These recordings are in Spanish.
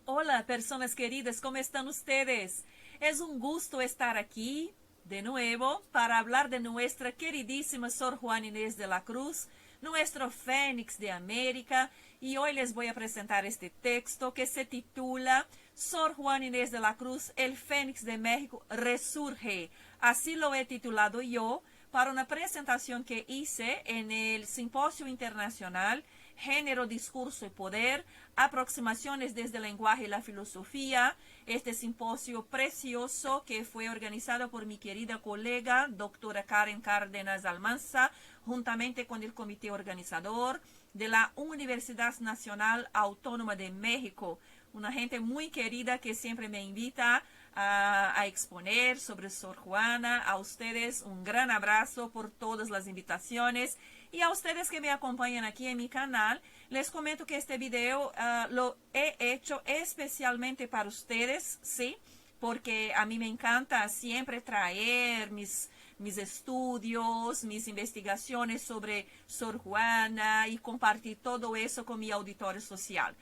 Hola, personas queridas, ¿cómo están ustedes? Es un gusto estar aquí de nuevo para hablar de nuestra queridísima Sor Juana Inés de la Cruz, nuestro Fénix de América, y hoy les voy a presentar este texto que se titula Sor Juana Inés de la Cruz, el Fénix de México resurge. Así lo he titulado yo para una presentación que hice en el Simposio Internacional Género, Discurso y Poder, aproximaciones desde el lenguaje y la filosofía, este simposio precioso que fue organizado por mi querida colega, doctora Karen Cárdenas Almanza, juntamente con el comité organizador de la Universidad Nacional Autónoma de México, una gente muy querida que siempre me invita a exponer sobre Sor Juana. A ustedes un gran abrazo por todas las invitaciones. Y a ustedes que me acompañan aquí en mi canal, les comento que este video lo he hecho especialmente para ustedes, ¿sí? Porque a mí me encanta siempre traer mis estudios, mis investigaciones sobre Sor Juana y compartir todo eso con mi auditorio social.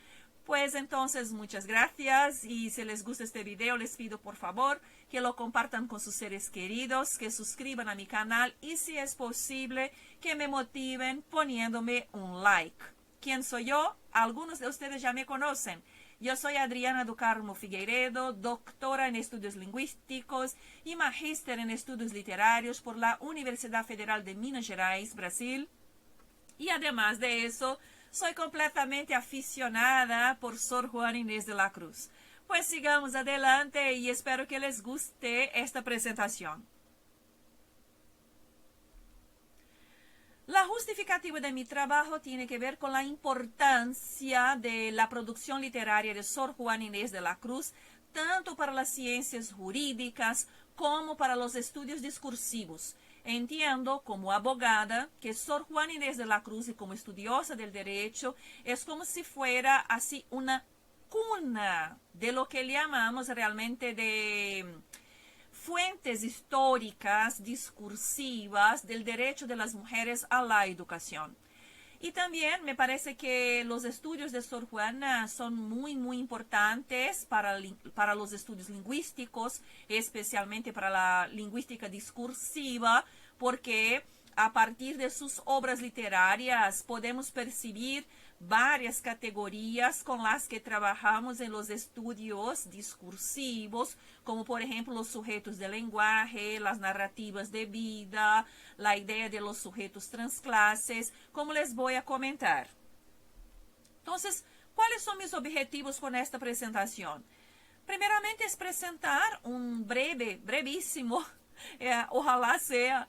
Pues entonces, muchas gracias, y si les gusta este video, les pido por favor que lo compartan con sus seres queridos, que suscriban a mi canal y, si es posible, que me motiven poniéndome un like. ¿Quién soy yo? Algunos de ustedes ya me conocen. Yo soy Adriana do Carmo Figueiredo, doctora en estudios lingüísticos y magíster en estudios literarios por la Universidad Federal de Minas Gerais, Brasil. Y además de eso, soy completamente aficionada por Sor Juana Inés de la Cruz. Pues sigamos adelante y espero que les guste esta presentación. La justificativa de mi trabajo tiene que ver con la importancia de la producción literaria de Sor Juana Inés de la Cruz, tanto para las ciencias jurídicas como para los estudios discursivos. Entiendo, como abogada, que Sor Juana Inés de la Cruz, y como estudiosa del derecho, es como si fuera así una cuna de lo que llamamos realmente de fuentes históricas, discursivas del derecho de las mujeres a la educación. Y también me parece que los estudios de Sor Juana son muy importantes para los estudios lingüísticos, especialmente para la lingüística discursiva, porque a partir de sus obras literarias podemos percibir varias categorías con las que trabajamos en los estudios discursivos, como por ejemplo los sujetos de lenguaje, las narrativas de vida, la idea de los sujetos transclases, como les voy a comentar. Entonces, ¿cuáles son mis objetivos con esta presentación? Primeramente es presentar un brevísimo, ojalá sea,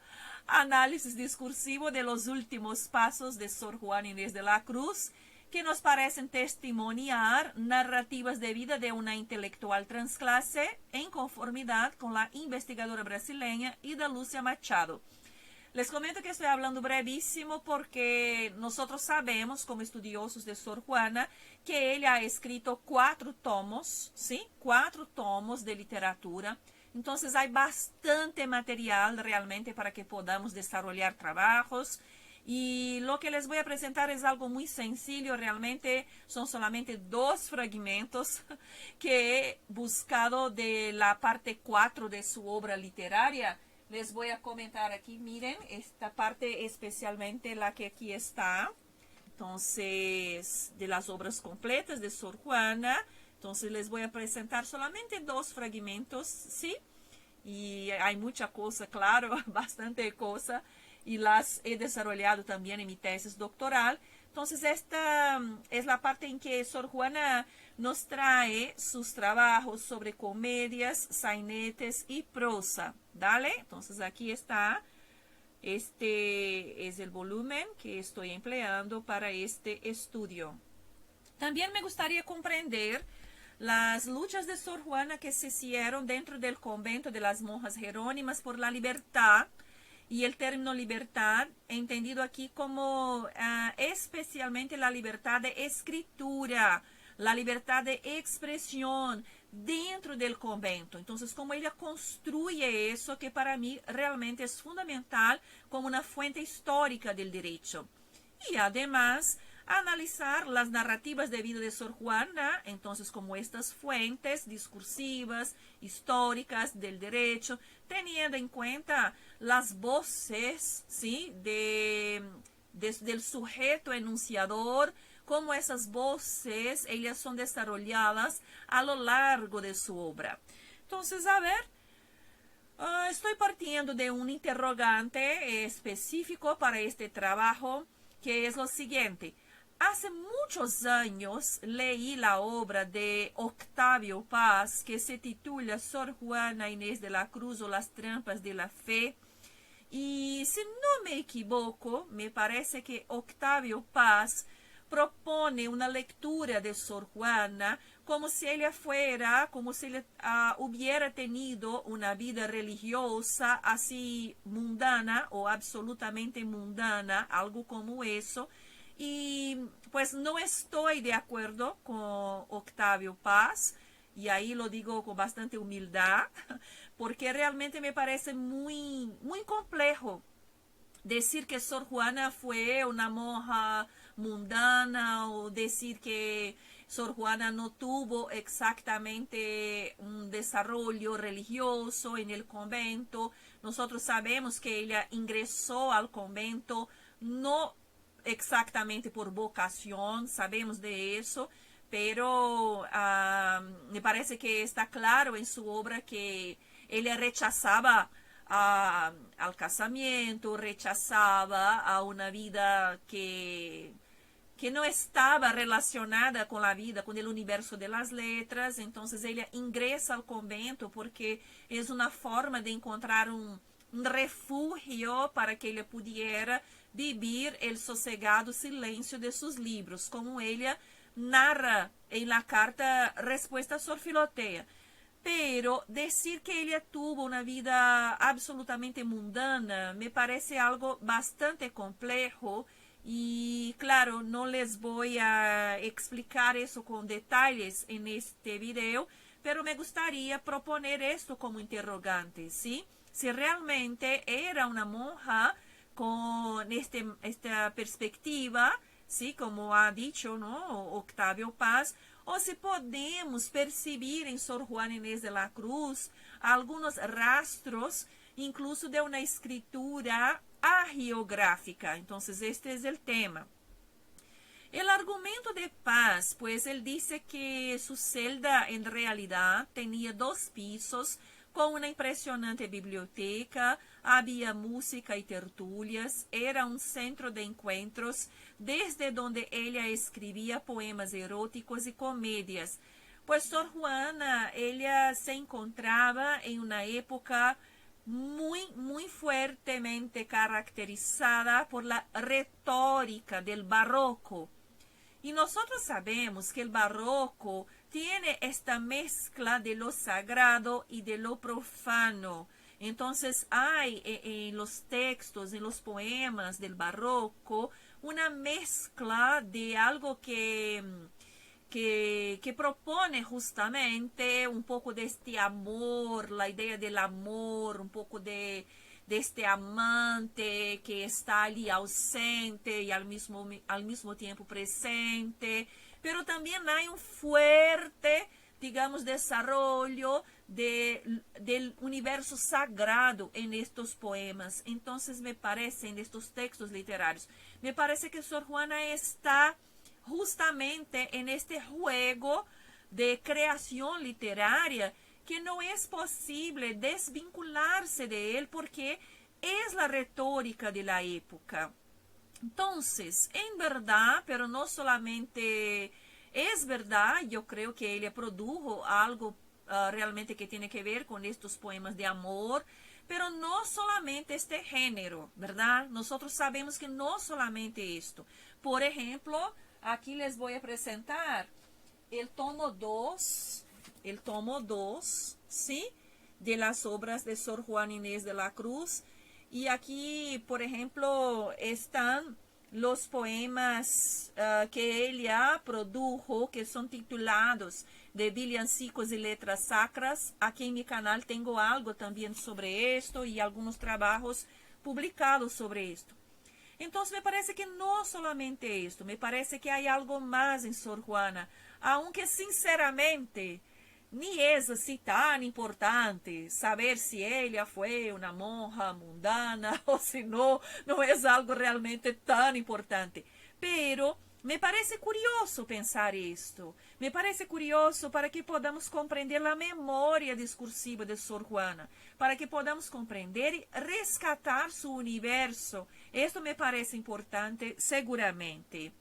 análisis discursivo de los últimos pasos de Sor Juana Inés de la Cruz, que nos parecen testimoniar narrativas de vida de una intelectual transclase en conformidad con la investigadora brasileña Ida Lúcia Machado. Les comento que estoy hablando brevísimo porque nosotros sabemos, como estudiosos de Sor Juana, que ella ha escrito 4 tomos, ¿sí? 4 tomos de literatura. Entonces hay bastante material realmente para que podamos desarrollar trabajos. Y lo que les voy a presentar es algo muy sencillo, realmente son solamente 2 fragmentos que he buscado de la parte 4 de su obra literaria. Les voy a comentar aquí, miren, esta parte especialmente la que aquí está. Entonces, de las obras completas de Sor Juana. Entonces les voy a presentar solamente 2 fragmentos, ¿sí? Y hay mucha cosa, claro, bastante cosa. Y las he desarrollado también en mi tesis doctoral. Entonces esta es la parte en que Sor Juana nos trae sus trabajos sobre comedias, sainetes y prosa. ¿Dale? Entonces aquí está. Este es el volumen que estoy empleando para este estudio. También me gustaría comprender las luchas de Sor Juana que se hicieron dentro del convento de las monjas jerónimas por la libertad, y el término libertad entendido aquí como especialmente la libertad de escritura, la libertad de expresión dentro del convento. Entonces, como ella construye eso, que para mí realmente es fundamental como una fuente histórica del derecho. Y además analizar las narrativas de vida de Sor Juana, entonces como estas fuentes discursivas, históricas del derecho, teniendo en cuenta las voces, ¿sí? Del sujeto enunciador, como esas voces, ellas son desarrolladas a lo largo de su obra. Entonces, a ver, estoy partiendo de un interrogante específico para este trabajo, que es lo siguiente. Hace muchos años leí la obra de Octavio Paz que se titula Sor Juana Inés de la Cruz o las trampas de la fe. Y si no me equivoco, me parece que Octavio Paz propone una lectura de Sor Juana como si ella fuera, como si ella hubiera tenido una vida religiosa así mundana o absolutamente mundana, algo como eso. Y pues no estoy de acuerdo con Octavio Paz, y ahí lo digo con bastante humildad, porque realmente me parece muy, muy complejo decir que Sor Juana fue una monja mundana o decir que Sor Juana no tuvo exactamente un desarrollo religioso en el convento. Nosotros sabemos que ella ingresó al convento no exactamente por vocación, sabemos de eso, pero me parece que está claro en su obra que ella rechazaba al casamiento, rechazaba a una vida que no estaba relacionada con la vida, con el universo de las letras. Entonces ella ingresa al convento porque es una forma de encontrar un refugio para que ella pudiera vivir el sosegado silencio de sus libros, como ella narra en la carta Respuesta a Sor Filotea. Pero decir que ella tuvo una vida absolutamente mundana me parece algo bastante complejo y claro, no les voy a explicar eso con detalles en este video, pero me gustaría proponer esto como interrogante, ¿sí? Si realmente era una monja con esta perspectiva, ¿sí? Como ha dicho, ¿no? Octavio Paz, o si podemos percibir en Sor Juana Inés de la Cruz algunos rastros, incluso de una escritura agiográfica. Entonces, este es el tema. El argumento de Paz, pues él dice que su celda en realidad tenía 2 pisos con una impresionante biblioteca, había música y tertulias, era un centro de encuentros desde donde ella escribía poemas eróticos y comedias. Pues Sor Juana, ella se encontraba en una época muy, muy fuertemente caracterizada por la retórica del barroco. Y nosotros sabemos que el barroco tiene esta mezcla de lo sagrado y de lo profano. Entonces hay en los textos, en los poemas del barroco, una mezcla de algo que propone justamente un poco de este amor, la idea del amor, un poco de este amante que está allí ausente y al mismo tiempo presente, pero también hay un fuerte, digamos, desarrollo del universo sagrado en estos poemas. Entonces me parece, en estos textos literarios, me parece que Sor Juana está justamente en este juego de creación literaria que no es posible desvincularse de él porque es la retórica de la época. Entonces, en verdad, pero no solamente es verdad, yo creo que ella produjo algo realmente que tiene que ver con estos poemas de amor, pero no solamente este género, ¿verdad? Nosotros sabemos que no solamente esto. Por ejemplo, aquí les voy a presentar el tomo 2, ¿sí? De las obras de Sor Juana Inés de la Cruz. Y aquí, por ejemplo, están los poemas que ella produjo, que son titulados de Villancicos y Letras Sacras. Aquí en mi canal tengo algo también sobre esto y algunos trabajos publicados sobre esto. Entonces me parece que no solamente esto, me parece que hay algo más en Sor Juana, aunque sinceramente ni es así tan importante saber si ella fue una monja mundana o si no, no es algo realmente tan importante. Pero me parece curioso pensar esto. Me parece curioso para que podamos compreender a memória discursiva de Sor Juana, para que podamos compreender e rescatar su universo. Esto me parece importante seguramente.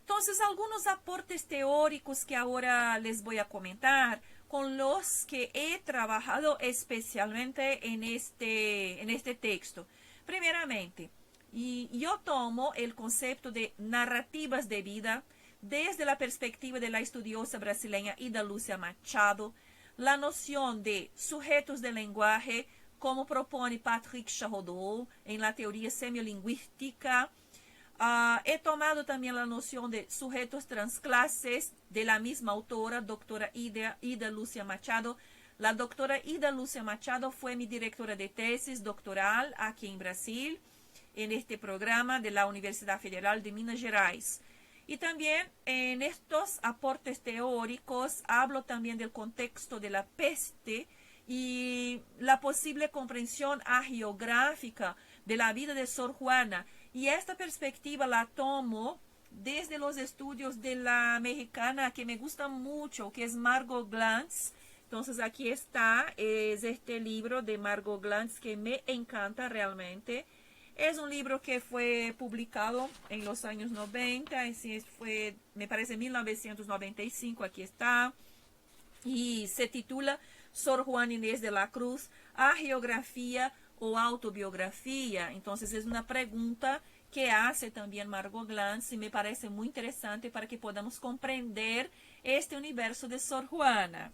Entonces, algunos aportes teóricos que ahora les voy a comentar, con los que he trabajado especialmente en este texto. Primeramente, yo tomo el concepto de narrativas de vida desde la perspectiva de la estudiosa brasileña Ida Lúcia Machado, la noción de sujetos de lenguaje, como propone Patrick Charrodot en la teoría semiolingüística. He tomado también la noción de sujetos transclases de la misma autora, doctora Ida Lúcia Machado. La doctora Ida Lúcia Machado fue mi directora de tesis doctoral aquí en Brasil, en este programa de la Universidad Federal de Minas Gerais. Y también en estos aportes teóricos hablo también del contexto de la peste y la posible comprensión hagiográfica de la vida de Sor Juana. Y esta perspectiva la tomo desde los estudios de la mexicana que me gusta mucho, que es Margot Glantz. Entonces aquí está, es este libro de Margot Glantz que me encanta realmente. Es un libro que fue publicado en los años 90, fue, me parece, 1995, aquí está. Y se titula Sor Juana Inés de la Cruz, hagiografía o autobiografía. Entonces es una pregunta que hace también Margot Glantz y me parece muy interesante para que podamos comprender este universo de Sor Juana.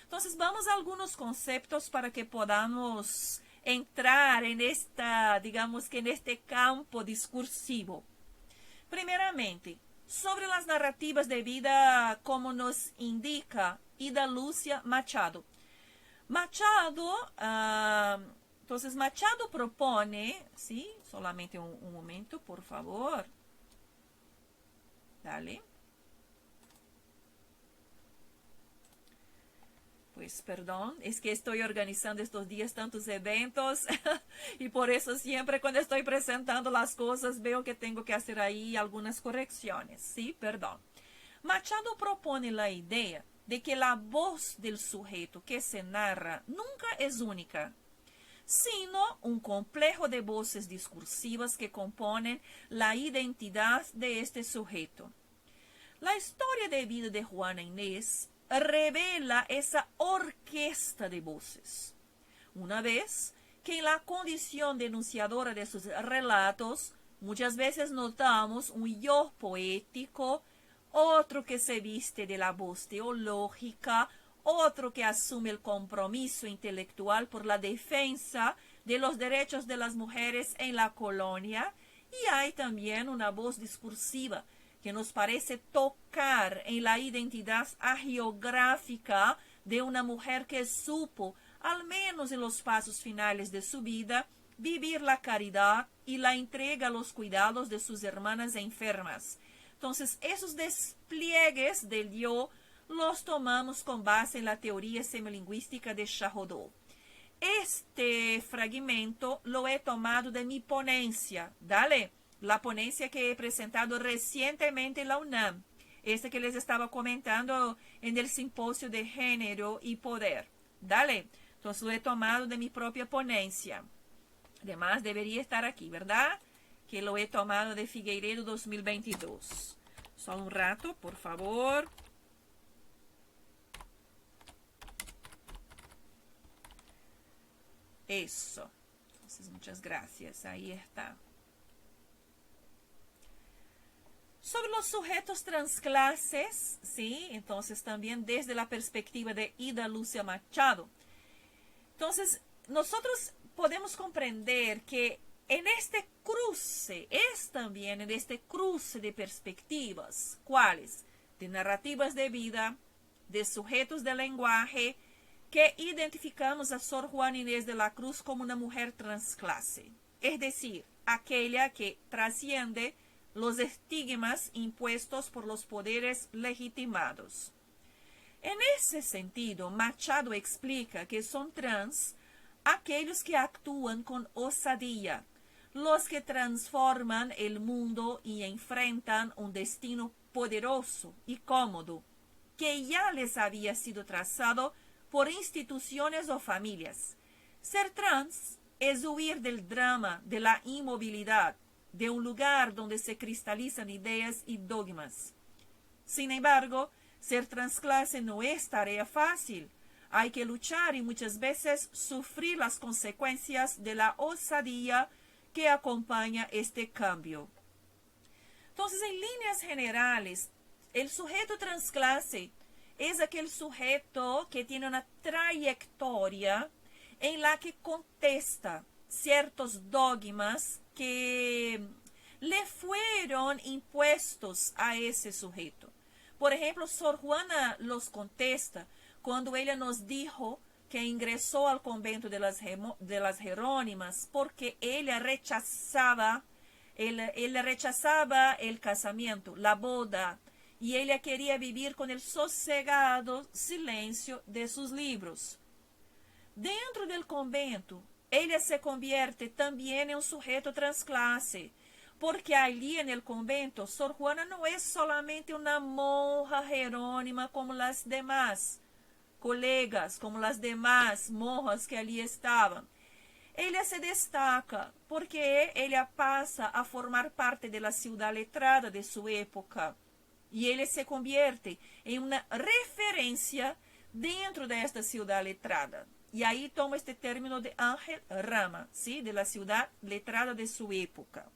Entonces vamos a algunos conceptos para que podamos entrar en digamos que en este campo discursivo. Primeramente, sobre las narrativas de vida, como nos indica Ida Lúcia Machado. Entonces Machado propone, ¿sí? Solamente un momento, por favor. Dale. Pues perdón, es que estoy organizando estos días tantos eventos y por eso siempre cuando estoy presentando las cosas veo que tengo que hacer ahí algunas correcciones, ¿sí? Perdón. Machado propone la idea de que la voz del sujeto que se narra nunca es única, sino un complejo de voces discursivas que componen la identidad de este sujeto. La historia de vida de Juana Inés revela esa orquesta de voces. Una vez que en la condición denunciadora de sus relatos, muchas veces notamos un yo poético, otro que se viste de la voz teológica, otro que asume el compromiso intelectual por la defensa de los derechos de las mujeres en la colonia, y hay también una voz discursiva que nos parece tocar en la identidad hagiográfica de una mujer que supo, al menos en los pasos finales de su vida, vivir la caridad y la entrega a los cuidados de sus hermanas enfermas. Entonces, esos despliegues del yo los tomamos con base en la teoría semiolingüística de Charrodot. Este fragmento lo he tomado de mi ponencia, dale, la ponencia que he presentado recientemente en la UNAM, este que les estaba comentando en el simposio de género y poder, dale, entonces lo he tomado de mi propia ponencia. Además, debería estar aquí, ¿verdad? Que lo he tomado de Figueiredo 2022. Solo un rato, por favor. Eso. Entonces, muchas gracias. Ahí está. Sobre los sujetos transclases, ¿sí? Entonces, también desde la perspectiva de Ida Lúcia Machado. Entonces, nosotros podemos comprender que en este cruce, es también en este cruce de perspectivas, ¿cuáles? De narrativas de vida, de sujetos de lenguaje, que identificamos a Sor Juana Inés de la Cruz como una mujer transclase. Es decir, aquella que trasciende los estigmas impuestos por los poderes legitimados. En ese sentido, Machado explica que son trans aquellos que actúan con osadía, los que transforman el mundo y enfrentan un destino poderoso y cómodo que ya les había sido trazado por instituciones o familias. Ser trans es huir del drama, de la inmovilidad, de un lugar donde se cristalizan ideas y dogmas. Sin embargo, ser transclase no es tarea fácil. Hay que luchar y muchas veces sufrir las consecuencias de la osadía que acompaña este cambio. Entonces, en líneas generales, el sujeto transclase es aquel sujeto que tiene una trayectoria en la que contesta ciertos dogmas que le fueron impuestos a ese sujeto. Por ejemplo, Sor Juana los contesta cuando ella nos dijo que ingresó al convento de las Jerónimas porque ella rechazaba el casamiento, la boda, y ella quería vivir con el sosegado silencio de sus libros. Dentro del convento, ella se convierte también en un sujeto transclase, porque allí en el convento, Sor Juana no es solamente una monja jerónima como las demás colegas, como las demás monjas que allí estaban. Ella se destaca porque ella pasa a formar parte de la ciudad letrada de su época y ella se convierte en una referencia dentro de esta ciudad letrada. Y ahí toma este término de Ángel Rama, ¿sí? De la ciudad letrada de su época.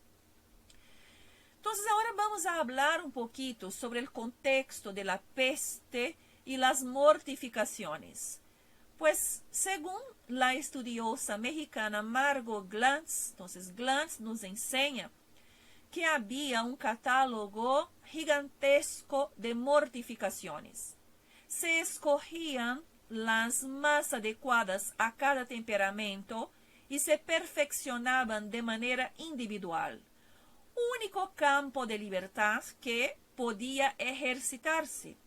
Entonces ahora vamos a hablar un poquito sobre el contexto de la peste y las mortificaciones. Pues según la estudiosa mexicana Margot Glantz, entonces Glantz nos enseña que había un catálogo gigantesco de mortificaciones. Se escogían las más adecuadas a cada temperamento y se perfeccionaban de manera individual. Único campo de libertad que podía ejercitarse.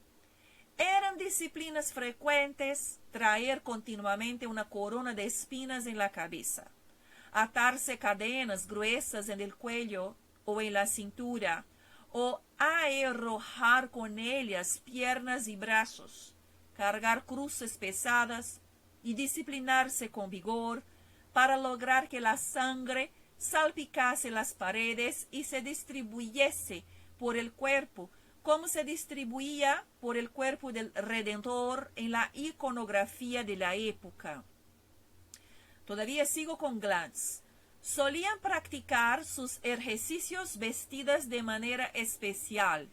Eran disciplinas frecuentes traer continuamente una corona de espinas en la cabeza, atarse cadenas gruesas en el cuello o en la cintura, o aerrojar con ellas piernas y brazos, cargar cruces pesadas y disciplinarse con vigor para lograr que la sangre salpicase las paredes y se distribuyese por el cuerpo, como se distribuía por el cuerpo del Redentor en la iconografía de la época. Todavía sigo con Glantz. Solían practicar sus ejercicios vestidas de manera especial,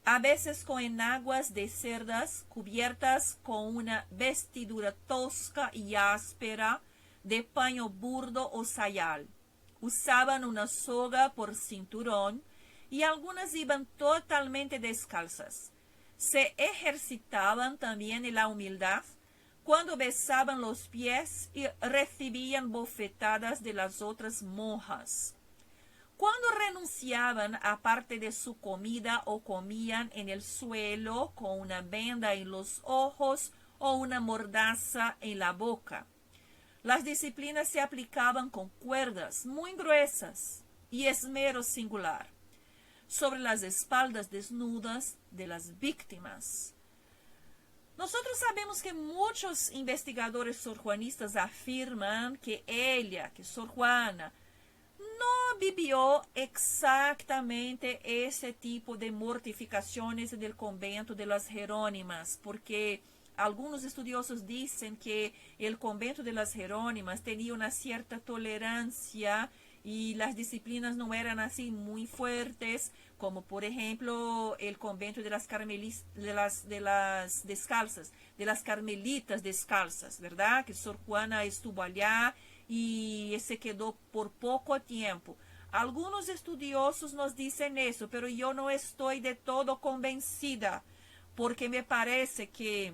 a veces con enaguas de cerdas cubiertas con una vestidura tosca y áspera de paño burdo o sayal. Usaban una soga por cinturón y algunas iban totalmente descalzas. Se ejercitaban también en la humildad cuando besaban los pies y recibían bofetadas de las otras monjas. Cuando renunciaban a parte de su comida o comían en el suelo con una venda en los ojos o una mordaza en la boca. Las disciplinas se aplicaban con cuerdas muy gruesas y esmero singular sobre las espaldas desnudas de las víctimas. Nosotros sabemos que muchos investigadores sorjuanistas afirman que ella, que Sor Juana, no vivió exactamente ese tipo de mortificaciones en el convento de las Jerónimas, porque algunos estudiosos dicen que el convento de las Jerónimas tenía una cierta tolerancia y las disciplinas no eran así muy fuertes, como por ejemplo el convento de las carmelitas descalzas, ¿verdad? Que Sor Juana estuvo allá y se quedó por poco tiempo. Algunos estudiosos nos dicen eso, pero yo no estoy de todo convencida, porque me parece que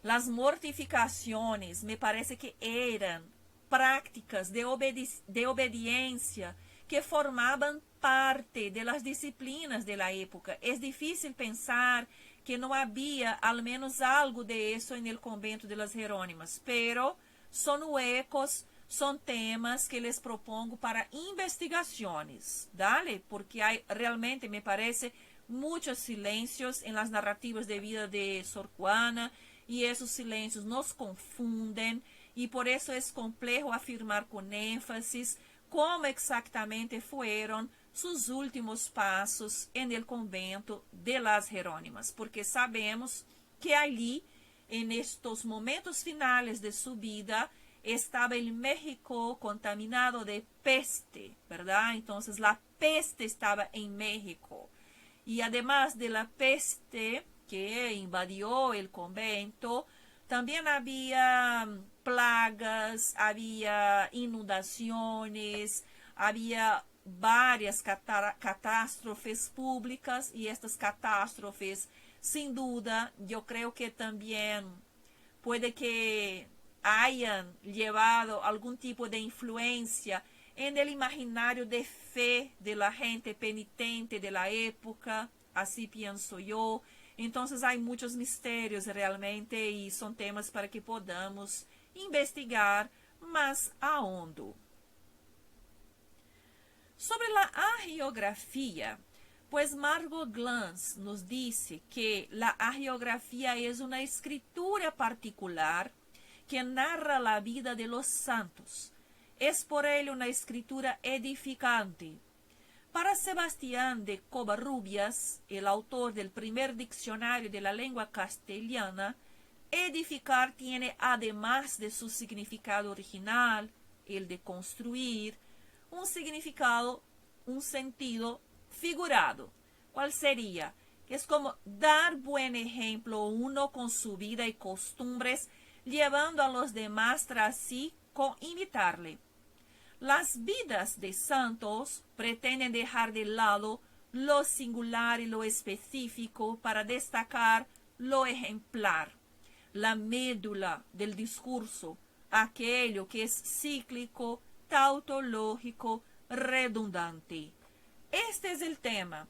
las mortificaciones, me parece que eran prácticas de obediencia que formaban parte de las disciplinas de la época. Es difícil pensar que no había al menos algo de eso en el convento de las Jerónimas, pero son huecos, son temas que les propongo para investigaciones, ¿dale? Porque hay realmente, me parece, muchos silencios en las narrativas de vida de Sor Juana, y esos silencios nos confunden, y por eso es complejo afirmar con énfasis cómo exactamente fueron sus últimos pasos en el convento de las Jerónimas, porque sabemos que allí, en estos momentos finales de su vida, estaba el México contaminado de peste, ¿verdad? Entonces la peste estaba en México. Y además de la peste que invadió el convento, también había plagas, había inundaciones, había varias catástrofes públicas, y estas catástrofes, sin duda, yo creo que también puede que hayan llevado algún tipo de influencia en el imaginario de fe de la gente penitente de la época, así pienso yo. Entonces hay muchos misterios realmente, y son temas para que podamos investigar más a hondo. Sobre la hagiografía, pues Margot Glantz nos dice que la hagiografía es una escritura particular que narra la vida de los santos. Es por ello una escritura edificante. Para Sebastián de Covarrubias, el autor del primer diccionario de la lengua castellana, edificar tiene, además de su significado original, el de construir, un significado, un sentido figurado. ¿Cuál sería? Es como dar buen ejemplo uno con su vida y costumbres, llevando a los demás tras sí con imitarle. Las vidas de santos pretenden dejar de lado lo singular y lo específico para destacar lo ejemplar, la médula del discurso, aquello que es cíclico, tautológico, redundante. Este es el tema.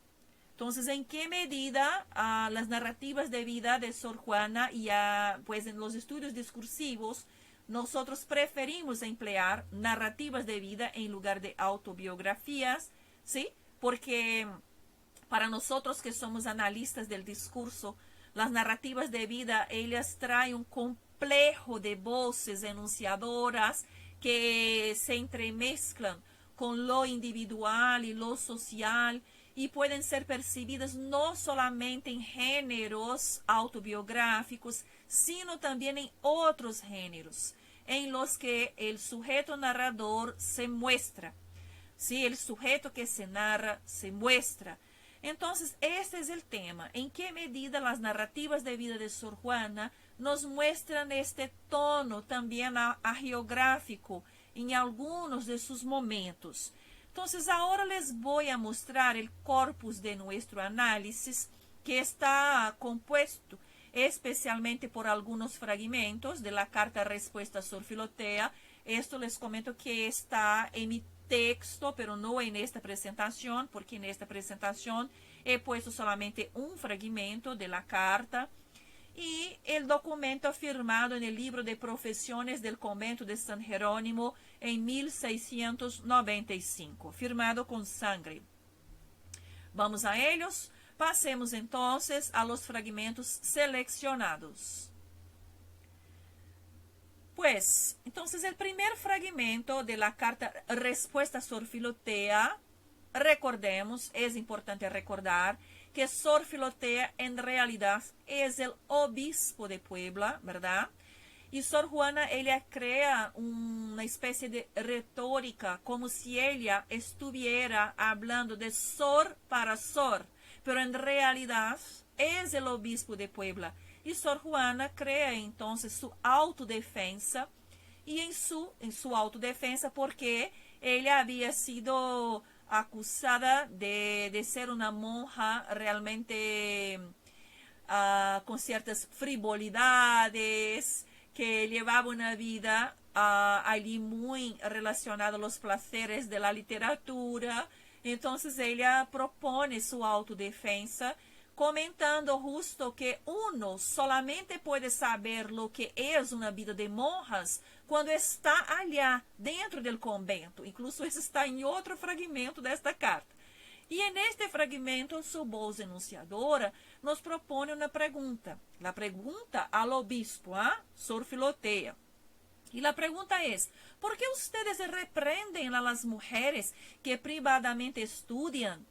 Entonces, ¿en qué medida las narrativas de vida de Sor Juana y pues en los estudios discursivos nosotros preferimos emplear narrativas de vida en lugar de autobiografías? ¿Sí? Porque para nosotros que somos analistas del discurso, las narrativas de vida, ellas traen un complejo de voces enunciadoras que se entremezclan con lo individual y lo social, y pueden ser percibidas no solamente en géneros autobiográficos, sino también en otros géneros, en los que el sujeto narrador se muestra. Sí, el sujeto que se narra se muestra. Entonces, este es el tema. ¿En qué medida las narrativas de vida de Sor Juana nos muestran este tono también hagiográfico en algunos de sus momentos? Entonces, ahora les voy a mostrar el corpus de nuestro análisis, que está compuesto especialmente por algunos fragmentos de la carta respuesta a Sor Filotea. Esto les comento que está en mi texto, pero no en esta presentación, porque en esta presentación he puesto solamente un fragmento de la carta, y el documento firmado en el libro de profesiones del convento de San Jerónimo en 1695, firmado con sangre. Vamos a ellos. Pasemos entonces a los fragmentos seleccionados. Pues, entonces el primer fragmento de la carta respuesta a Sor Filotea, recordemos, es importante recordar que Sor Filotea en realidad es el obispo de Puebla, ¿verdad? Y Sor Juana, ella crea una especie de retórica, como si ella estuviera hablando de Sor para Sor, pero en realidad es el obispo de Puebla. Y Sor Juana crea entonces su autodefensa, y en su autodefensa, porque ella había sido acusada de ser una monja realmente con ciertas frivolidades, que llevaba una vida allí muy relacionada a los placeres de la literatura. Entonces ella propone su autodefensa comentando justo que uno solamente puede saber lo que es una vida de monjas cuando está allá dentro del convento. Incluso eso está en otro fragmento de esta carta. Y en este fragmento, su voz enunciadora nos propone una pregunta. La pregunta al obispo, Sor Filotea. Y la pregunta es, ¿por qué ustedes reprenden a las mujeres que privadamente estudian?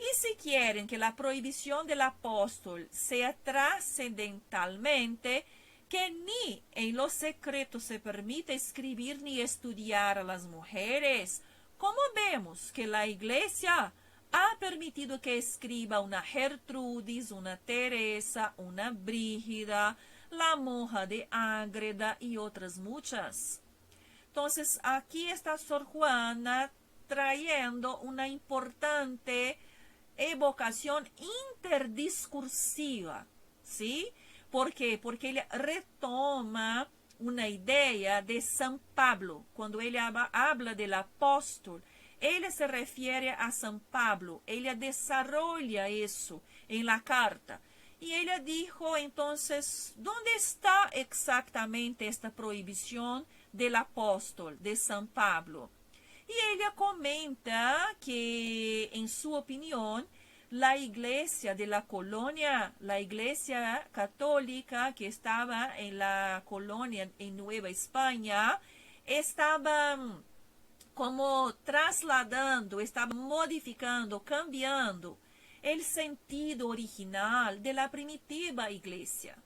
Y si quieren que la prohibición del apóstol sea trascendentalmente, que ni en lo secreto se permite escribir ni estudiar a las mujeres, ¿cómo vemos que la Iglesia ha permitido que escriba una Gertrudis, una Teresa, una Brígida, la monja de Ágreda y otras muchas? Entonces, aquí está Sor Juana trayendo una importante evocación interdiscursiva, ¿sí? ¿Por qué? Porque ella retoma una idea de San Pablo. Cuando ella habla del apóstol, ella se refiere a San Pablo. Ella desarrolla eso en la carta. Y ella dijo entonces, ¿dónde está exactamente esta prohibición del apóstol, de San Pablo? Y ella comenta que, en su opinión, la iglesia de la colonia, la iglesia católica que estaba en la colonia en Nueva España, estaba como trasladando, estaba modificando, cambiando el sentido original de la primitiva iglesia.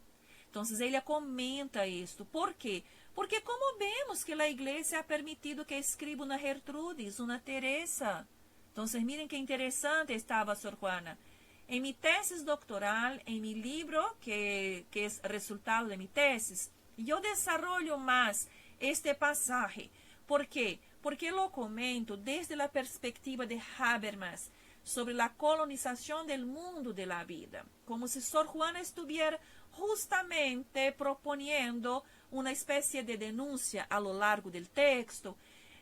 Entonces ella comenta esto. ¿Por qué? Porque como vemos que la iglesia ha permitido que escriba una Gertrudis, una Teresa. Entonces miren qué interesante estaba Sor Juana. En mi tesis doctoral, en mi libro, que es resultado de mi tesis, yo desarrollo más este pasaje. ¿Por qué? Porque lo comento desde la perspectiva de Habermas sobre la colonización del mundo de la vida, como si Sor Juana estuviera justamente proponiendo una especie de denuncia a lo largo del texto,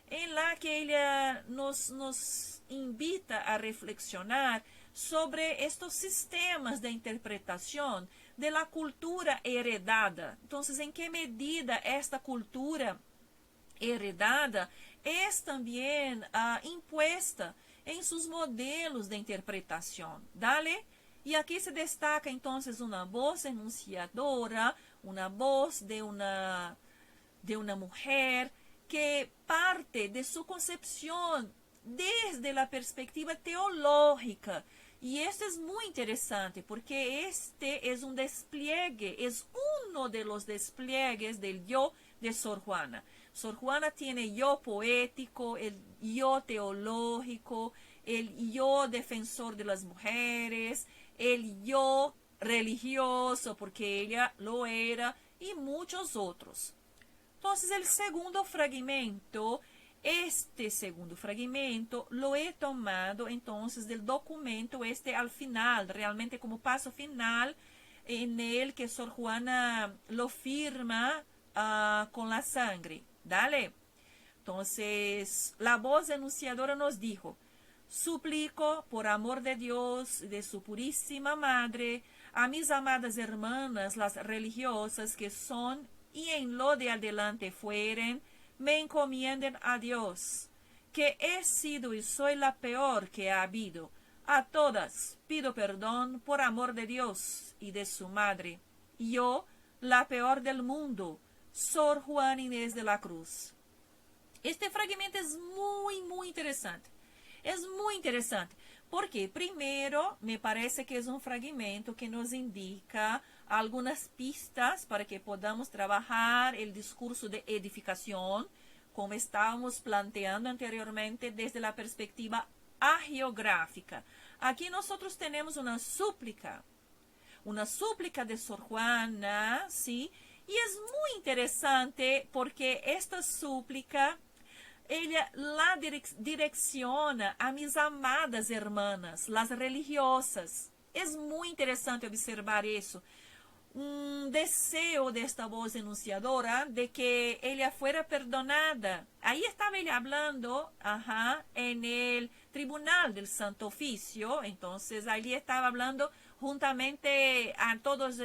en la que ella nos invita a reflexionar sobre estos sistemas de interpretación de la cultura heredada. Entonces, ¿en qué medida esta cultura heredada es también impuesta en sus modelos de interpretación? ¿Dale? Y aquí se destaca entonces una voz enunciadora, una voz de una mujer que parte de su concepción desde la perspectiva teológica. Y esto es muy interesante porque este es un despliegue, es uno de los despliegues del yo de Sor Juana. Sor Juana tiene yo poético, el yo teológico, el yo defensor de las mujeres, el yo religioso, porque ella lo era, y muchos otros. Entonces, el segundo fragmento, este segundo fragmento, lo he tomado entonces del documento al final, realmente como paso final, en el que Sor Juana lo firma con la sangre. Dale. Entonces, la voz enunciadora nos dijo: suplico, por amor de Dios y de su purísima madre, a mis amadas hermanas, las religiosas que son y en lo de adelante fueren, me encomienden a Dios, que he sido y soy la peor que ha habido. A todas pido perdón por amor de Dios y de su madre. Yo, la peor del mundo, Sor Juana Inés de la Cruz. Este fragmento es muy interesante. Es muy interesante, porque primero me parece que es un fragmento que nos indica algunas pistas para que podamos trabajar el discurso de edificación, como estábamos planteando anteriormente desde la perspectiva hagiográfica. Aquí nosotros tenemos una súplica de Sor Juana, ¿sí? Y es muy interesante porque esta súplica ella la direcciona a mis amadas hermanas, las religiosas. Es muy interesante observar eso. un deseo de esta voz enunciadora de que ella fuera perdonada. Ahí estaba ella hablando, en el tribunal del Santo Oficio. Entonces allí estaba hablando juntamente a todos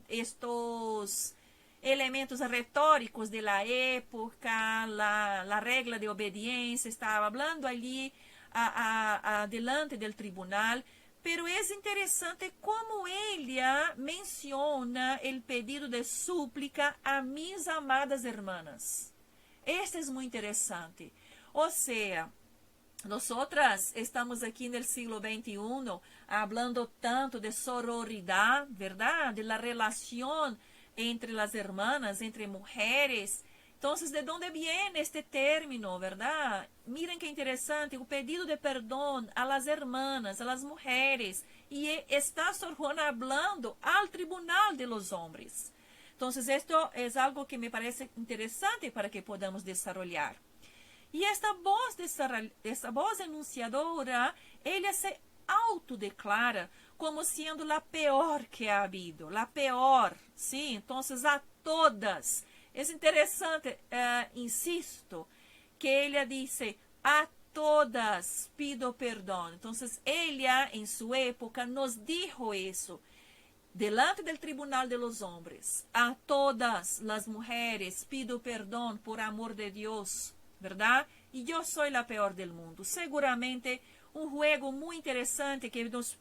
estos elementos retóricos de la época, la regla de obediencia, estaba hablando allí delante del tribunal. Pero es interesante como ella menciona el pedido de súplica a mis amadas hermanas. Este es muy interesante. O sea, nosotras estamos aquí en el siglo XXI hablando tanto de sororidad, ¿verdad? De la relación entre las hermanas, entre mujeres. Entonces, ¿de dónde viene este término, verdad? Miren qué interesante, o pedido de perdón a las hermanas, a las mujeres. Y está Sor Juana hablando al tribunal de los hombres. Entonces, esto es algo que me parece interesante para que podamos desarrollar. Y esta voz enunciadora, ella se autodeclara como siendo la peor que ha habido, la peor, ¿sí? Entonces, a todas. Es interesante, insisto, que ella dice, a todas pido perdón. Entonces, ella en su época nos dijo eso, delante del tribunal de los hombres, a todas las mujeres pido perdón por amor de Dios, ¿verdad? Y yo soy la peor del mundo. Seguramente un juego muy interesante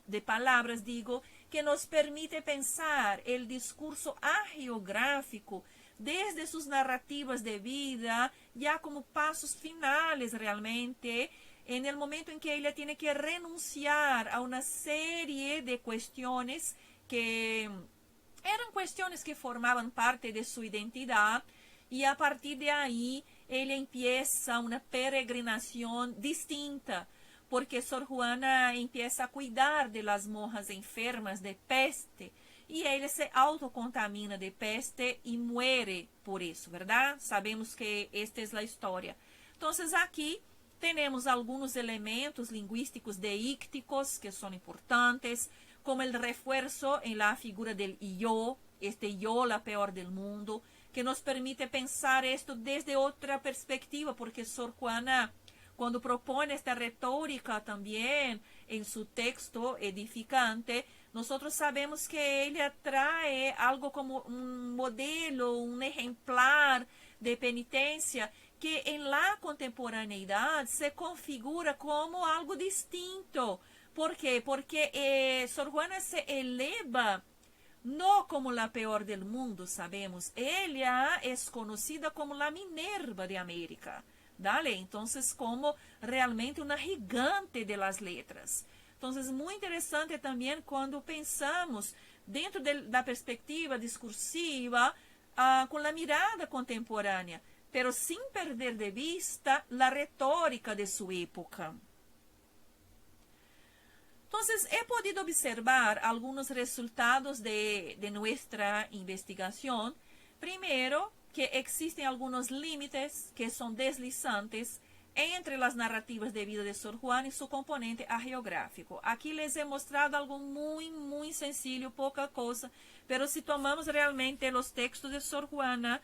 de palabras, digo, que nos permite pensar el discurso hagiográfico desde sus narrativas de vida, ya como pasos finales realmente, en el momento en que ella tiene que renunciar a una serie de cuestiones que eran cuestiones que formaban parte de su identidad, y a partir de ahí ella empieza una peregrinación distinta, porque Sor Juana empieza a cuidar de las monjas enfermas de peste, y ella se autocontamina de peste y muere por eso, ¿verdad? Sabemos que esta es la historia. Entonces aquí tenemos algunos elementos lingüísticos deícticos que son importantes, como el refuerzo en la figura del yo, este yo la peor del mundo, que nos permite pensar esto desde otra perspectiva, porque Sor Juana, cuando propone esta retórica también en su texto edificante, nosotros sabemos que ella trae algo como un modelo, un ejemplar de penitencia que en la contemporaneidad se configura como algo distinto. ¿Por qué? Porque Sor Juana se eleva no como la peor del mundo, sabemos. Ella es conocida como la Minerva de América. ¿Dale? Entonces, como realmente una gigante de las letras. Entonces, muy interesante también cuando pensamos dentro de la perspectiva discursiva con la mirada contemporánea, pero sin perder de vista la retórica de su época. Entonces, he podido observar algunos resultados de nuestra investigación. Primero, que existen algunos límites que son deslizantes entre las narrativas de vida de Sor Juana y su componente hagiográfico. Aquí les he mostrado algo muy, muy sencillo, poca cosa, pero si tomamos realmente los textos de Sor Juana,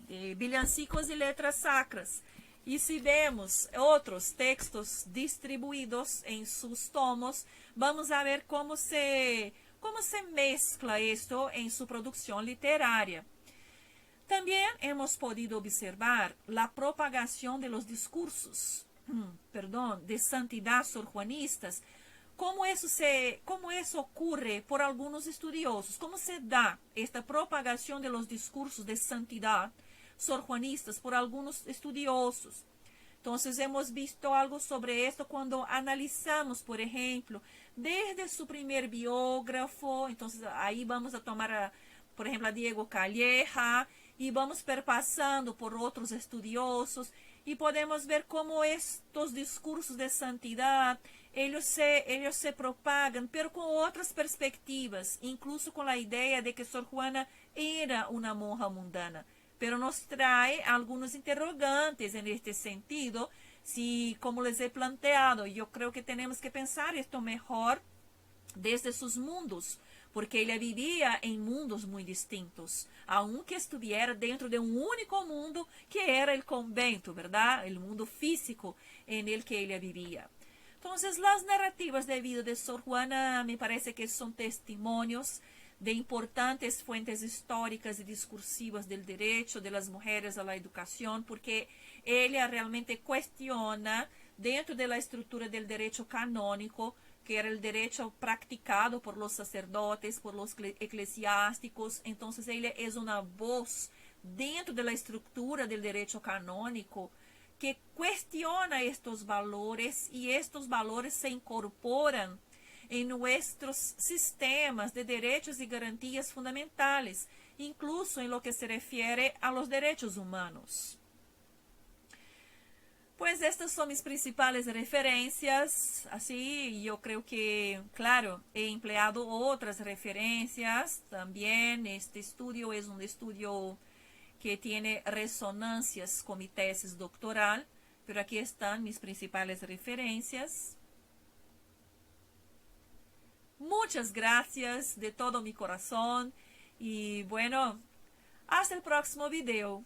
villancicos y letras sacras, y si vemos otros textos distribuidos en sus tomos, vamos a ver cómo se mezcla esto en su producción literaria. También hemos podido observar la propagación de los discursos, de santidad sorjuanistas, cómo eso ocurre por algunos estudiosos, cómo se da esta propagación de los discursos de santidad sorjuanistas por algunos estudiosos. Entonces hemos visto algo sobre esto cuando analizamos, por ejemplo, desde su primer biógrafo. Entonces ahí vamos a tomar, por ejemplo, a Diego Calleja, y vamos perpasando por otros estudiosos y podemos ver cómo estos discursos de santidad, ellos se propagan, pero con otras perspectivas, incluso con la idea de que Sor Juana era una monja mundana. Pero nos trae algunos interrogantes en este sentido, si, como les he planteado, yo creo que tenemos que pensar esto mejor desde sus mundos porque ella vivía en mundos muy distintos, aunque estuviera dentro de un único mundo que era el convento, ¿verdad? El mundo físico en el que ella vivía. Entonces, las narrativas de vida de Sor Juana me parece que son testimonios de importantes fuentes históricas y discursivas del derecho de las mujeres a la educación, porque ella realmente cuestiona dentro de la estructura del derecho canónico, que era el derecho practicado por los sacerdotes, por los eclesiásticos. Entonces ella es una voz dentro de la estructura del derecho canónico que cuestiona estos valores, y estos valores se incorporan en nuestros sistemas de derechos y garantías fundamentales, incluso en lo que se refiere a los derechos humanos. Pues estas son mis principales referencias. Así yo creo que, claro, he empleado otras referencias también. Este estudio es un estudio que tiene resonancias con mi tesis doctoral, pero aquí están mis principales referencias. Muchas gracias de todo mi corazón y bueno, hasta el próximo video.